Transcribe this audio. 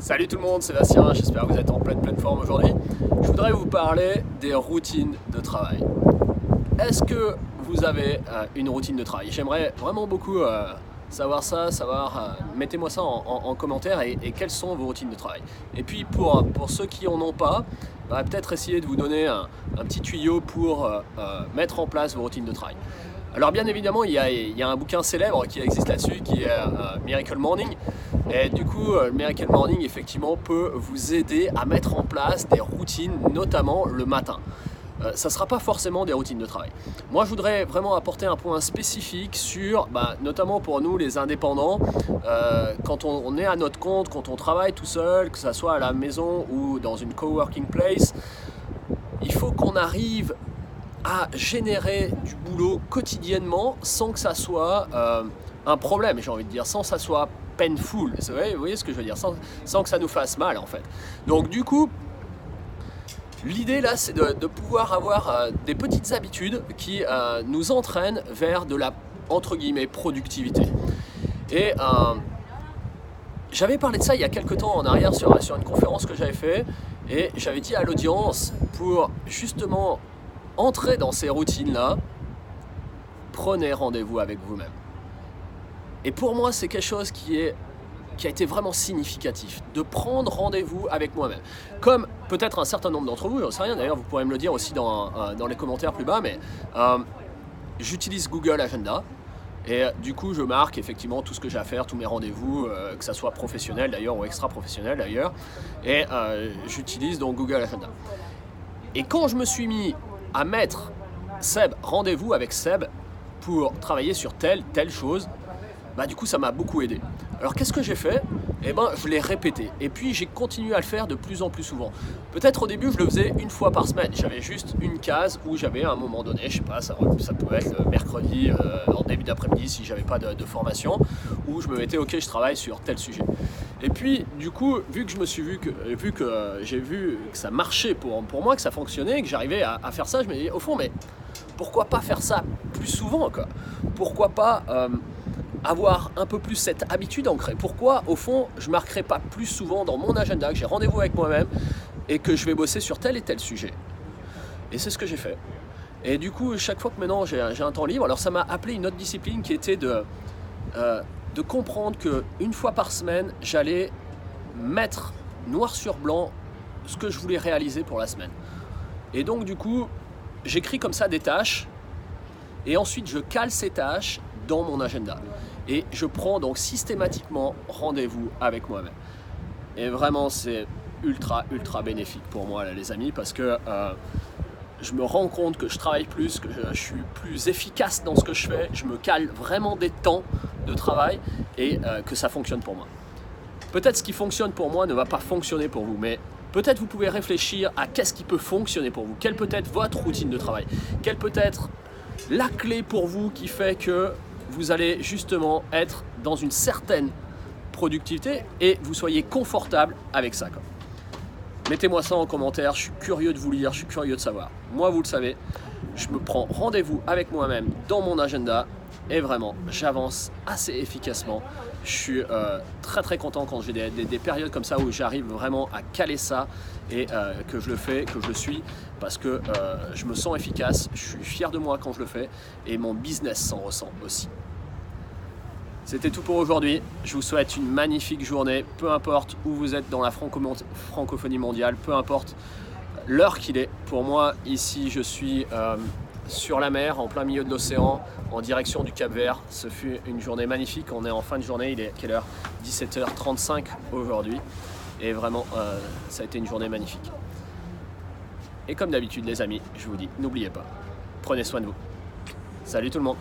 Salut tout le monde, Sébastien, j'espère que vous êtes en pleine forme aujourd'hui. Je voudrais vous parler des routines de travail. Est-ce que vous avez une routine de travail? J'aimerais vraiment beaucoup savoir ça, mettez-moi ça en commentaire et quelles sont vos routines de travail. Et puis pour ceux qui en ont pas, peut-être essayer de vous donner un petit tuyau pour mettre en place vos routines de travail. Alors bien évidemment, il y a un bouquin célèbre qui existe là-dessus, qui est Miracle Morning. Et du coup, Miracle Morning, effectivement, peut vous aider à mettre en place des routines, notamment le matin. Ça ne sera pas forcément des routines de travail. Moi, je voudrais vraiment apporter un point spécifique sur, notamment pour nous les indépendants, quand on est à notre compte, quand on travaille tout seul, que ce soit à la maison ou dans une coworking place, il faut qu'on arrive à générer du boulot quotidiennement sans que ça soit un problème, j'ai envie de dire, sans que ça soit painful, vous voyez ce que je veux dire, sans que ça nous fasse mal en fait. Donc du coup, l'idée là, c'est de pouvoir avoir des petites habitudes qui nous entraînent vers de la, entre guillemets, productivité. Et j'avais parlé de ça il y a quelques temps en arrière sur une conférence que j'avais fait, et j'avais dit à l'audience, pour justement entrer dans ces routines-là, prenez rendez-vous avec vous-même. Et pour moi, c'est quelque chose qui a été vraiment significatif, de prendre rendez-vous avec moi-même. Comme peut-être un certain nombre d'entre vous, j'en sais rien, d'ailleurs vous pourrez me le dire aussi dans les commentaires plus bas, mais j'utilise Google Agenda. Et du coup, je marque effectivement tout ce que j'ai à faire, tous mes rendez-vous, que ça soit professionnel d'ailleurs ou extra-professionnel d'ailleurs. Et j'utilise donc Google Agenda. Et quand je me suis mis à mettre Seb, rendez-vous avec Seb pour travailler sur telle chose, du coup ça m'a beaucoup aidé. Alors qu'est-ce que j'ai fait? Je l'ai répété et puis j'ai continué à le faire de plus en plus souvent. Peut-être au début je le faisais une fois par semaine, j'avais juste une case où j'avais à un moment donné, je sais pas, ça pouvait être le mercredi en début d'après-midi si j'avais pas de formation, où je me mettais ok, je travaille sur tel sujet. Et puis du coup, vu que j'ai vu que ça marchait pour moi, que ça fonctionnait, que j'arrivais à faire ça, je me dis au fond, mais pourquoi pas faire ça plus souvent quoi? Pourquoi pas avoir un peu plus cette habitude ancrée? Pourquoi au fond je marquerai pas plus souvent dans mon agenda que j'ai rendez-vous avec moi-même et que je vais bosser sur tel et tel sujet? Et c'est ce que j'ai fait. Et du coup, chaque fois que maintenant j'ai un temps libre, alors ça m'a appelé une autre discipline qui était de comprendre qu'une fois par semaine, j'allais mettre noir sur blanc ce que je voulais réaliser pour la semaine. Et donc du coup, j'écris comme ça des tâches et ensuite je cale ces tâches dans mon agenda. Et je prends donc systématiquement rendez-vous avec moi-même. Et vraiment, c'est ultra bénéfique pour moi, là, les amis, parce que je me rends compte que je travaille plus, que je suis plus efficace dans ce que je fais, je me cale vraiment des temps de travail et que ça fonctionne pour moi. Peut-être ce qui fonctionne pour moi ne va pas fonctionner pour vous, mais peut-être vous pouvez réfléchir à qu'est-ce qui peut fonctionner pour vous, quelle peut être votre routine de travail, quelle peut être la clé pour vous qui fait que vous allez justement être dans une certaine productivité et vous soyez confortable avec ça. Mettez-moi ça en commentaire, je suis curieux de vous lire, je suis curieux de savoir. Moi, vous le savez, je me prends rendez-vous avec moi-même dans mon agenda et vraiment, j'avance assez efficacement. Je suis très content quand j'ai des périodes comme ça où j'arrive vraiment à caler ça et que je le fais, que je le suis, parce que je me sens efficace, je suis fier de moi quand je le fais et mon business s'en ressent aussi. C'était tout pour aujourd'hui. Je vous souhaite une magnifique journée, peu importe où vous êtes dans la francophonie mondiale, peu importe l'heure qu'il est. Pour moi, ici, je suis sur la mer, en plein milieu de l'océan, en direction du Cap-Vert. Ce fut une journée magnifique. On est en fin de journée. Il est quelle heure? 17h35 aujourd'hui. Et vraiment, ça a été une journée magnifique. Et comme d'habitude, les amis, je vous dis, n'oubliez pas, prenez soin de vous. Salut tout le monde!